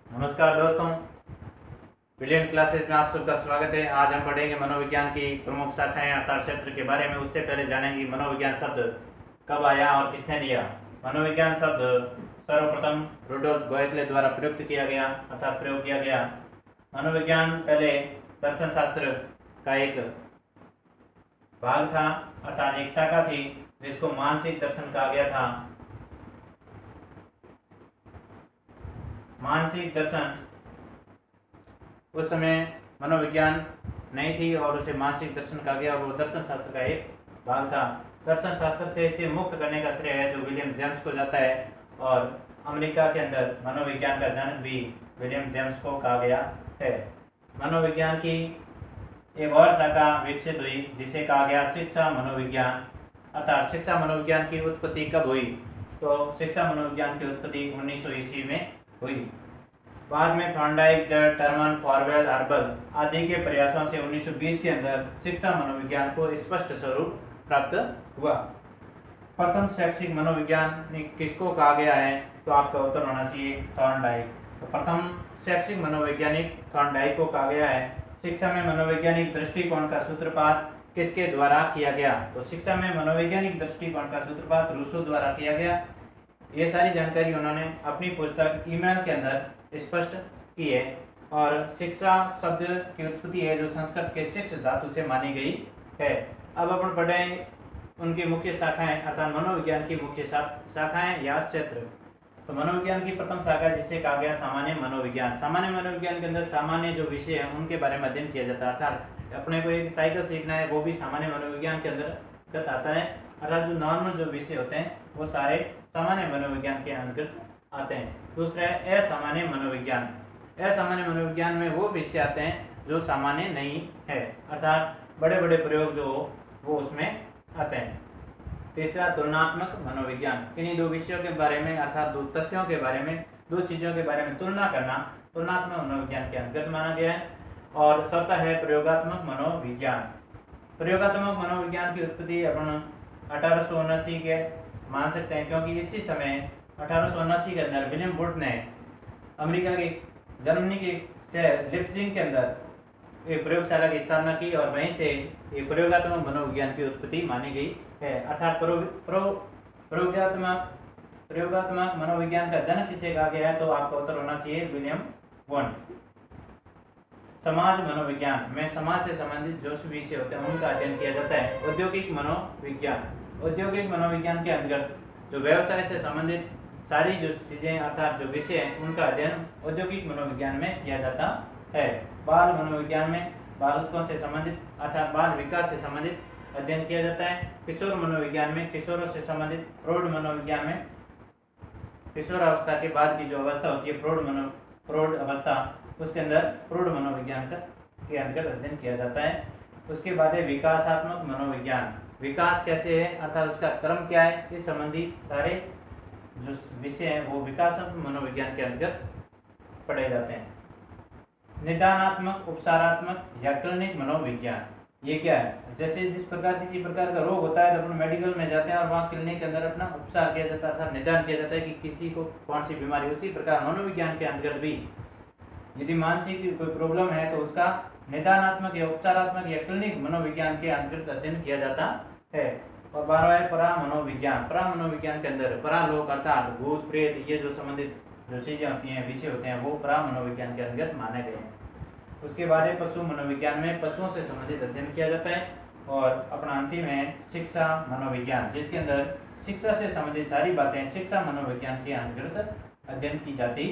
नमस्कार दोस्तों, brilliant classes में आप सबका स्वागत है। आज हम पढ़ेंगे मनोविज्ञान की प्रमुख शाखाएं अर्थात क्षेत्र के बारे में। उससे पहले जानेंगे मनोविज्ञान शब्द कब आया और किसने दिया। मनोविज्ञान शब्द सर्वप्रथम रुडोल्फ गोएटले द्वारा प्रयुक्त किया गया अर्थात प्रयोग किया गया। मनोविज्ञान पहले दर्शन शास्त्र का एक भाग था अर्थात एक शाखा थी जिसको मानसिक दर्शन कहा गया था। मानसिक दर्शन उस समय मनोविज्ञान नहीं थी और उसे मानसिक दर्शन कहा गया और वो दर्शन शास्त्र का एक भाग था। दर्शन शास्त्र से इसे मुक्त करने का श्रेय है जो विलियम जेम्स को जाता है और अमेरिका के अंदर मनोविज्ञान का जनक भी विलियम जेम्स को कहा गया है। मनोविज्ञान की एक और शाखा विकसित हुई जिसे कहा गया शिक्षा मनोविज्ञान अर्थात शिक्षा मनोविज्ञान की उत्पत्ति कब हुई, तो शिक्षा मनोविज्ञान की उत्पत्ति 1900 ईस्वी में हुई। बाद में थॉर्नडाइक, जट, टर्मन, फॉरवेल, हर्बल आदि के प्रयासों से 1920 के अंदर शिक्षा मनोविज्ञान को स्पष्ट स्वरूप प्राप्त हुआ। प्रथम शैक्षिक मनोविज्ञान किसको कहा गया है, तो आपका उत्तर होना चाहिए थॉर्नडाइक। तो प्रथम शैक्षिक मनोवैज्ञानिक थॉर्नडाइक को कहा गया है। शिक्षा में मनोवैज्ञानिक दृष्टिकोण का सूत्रपात किसके द्वारा किया गया, तो शिक्षा में मनोवैज्ञानिक दृष्टिकोण का सूत्रपात रूसो द्वारा किया गया। ये सारी जानकारी उन्होंने अपनी पुस्तक ईमेल के अंदर स्पष्ट की है। और शिक्षा शब्द की उत्पत्ति है जो संस्कृत के शिक्ष धातु से मानी गई है। अब अपन पढ़ें उनकी मुख्य शाखाएं अर्थात मनोविज्ञान की मुख्य शाखाएं या क्षेत्र। तो मनोविज्ञान की प्रथम शाखा जिसे कहा गया सामान्य मनोविज्ञान। सामान्य मनोविज्ञान के अंदर सामान्य जो विषय है उनके बारे में अध्ययन किया जाता है अर्थात अपने को एक साइकिल सीखना है वो भी सामान्य मनोविज्ञान के अंतर्गत आता है अर्थात जो नॉर्मल जो विषय होते हैं वो सारे सामान्य मनोविज्ञान के अंतर्गत आते हैं। दूसरा है असामान्य मनोविज्ञान। असामान्य मनोविज्ञान में वो विषय आते हैं जो सामान्य नहीं है अर्थात बड़े बड़े प्रयोग जो वो उसमें आते हैं। तीसरा तुलनात्मक मनोविज्ञान। इन्हीं दो विषयों के बारे में अर्थात दो तथ्यों के बारे में दो चीजों के बारे में तुलना करना तुलनात्मक मनोविज्ञान के अंतर्गत माना गया है। और चौथा है प्रयोगात्मक मनोविज्ञान। प्रयोगात्मक मनोविज्ञान की उत्पत्ति अपन 1879 के मान सकते हैं क्योंकि इसी समय 1879 के अंदर विलियम वुड ने अमेरिका के जर्मनी के शहर लिप्जिंग के अंदर एक प्रयोगशाला की स्थापना की और वहीं से एक प्रयोगात्मक मनोविज्ञान की उत्पत्ति मानी गई है अर्थात प्रयोगात्मक मनोविज्ञान का जनक किसे कहा गया है, तो आपका उत्तर होना चाहिए विलियम वुड। समाज मनोविज्ञान में समाज से संबंधित जो विषय होते हैं उनका अध्ययन किया जाता है। औद्योगिक मनोविज्ञान। औद्योगिक मनोविज्ञान के अंतर्गत जो व्यवसाय से संबंधित सारी जो चीजें अर्थात जो विषय हैं उनका अध्ययन औद्योगिक मनोविज्ञान में किया जाता है। बाल मनोविज्ञान में बालकों से संबंधित अर्थात बाल विकास से संबंधित अध्ययन किया जाता है। किशोर मनोविज्ञान में किशोरों से संबंधित, प्रौढ़ मनोविज्ञान में किशोर अवस्था के बाद की जो अवस्था होती है प्रौढ़ अवस्था उसके अंदर प्रौढ़ मनोविज्ञान के अंतर्गत अध्ययन किया जाता है। उसके बाद है विकासात्मक मनोविज्ञान। विकास कैसे है अर्थात उसका क्रम क्या है, इस संबंधी सारे जो विषय हैं वो विकासात्मक मनोविज्ञान के अंतर्गत पढ़े जाते हैं। निदानात्मक, उपचारात्मक या क्लिनिक मनोविज्ञान। ये क्या है, जैसे जिस प्रकार किसी प्रकार का रोग होता है तो अपन मेडिकल में जाते हैं और वहाँ क्लिनिक के अंदर अपना उपचार किया जाता है, निदान किया जाता है कि किसी को कौन सी बीमारी। उसी प्रकार मनोविज्ञान के अंतर्गत भी यदि मानसिक कोई प्रॉब्लम है तो उसका निदानात्मक या उपचारात्मक या क्लिनिक मनोविज्ञान के अंतर्गत अध्ययन किया जाता है। और 12वां है परा मनोविज्ञान। परा मनोविज्ञान के अंदर परालोक अर्थात भूत प्रेत ये जो संबंधित जो चीजें होती हैं विषय होते हैं वो परा मनोविज्ञान के अंतर्गत माने गए हैं। उसके बाद है पशु मनोविज्ञान में पशुओं से संबंधित अध्ययन किया जाता है। और अपना अंतिम है शिक्षा मनोविज्ञान जिसके अंदर शिक्षा से संबंधित सारी बातें शिक्षा मनोविज्ञान के अंतर्गत अध्ययन की जाती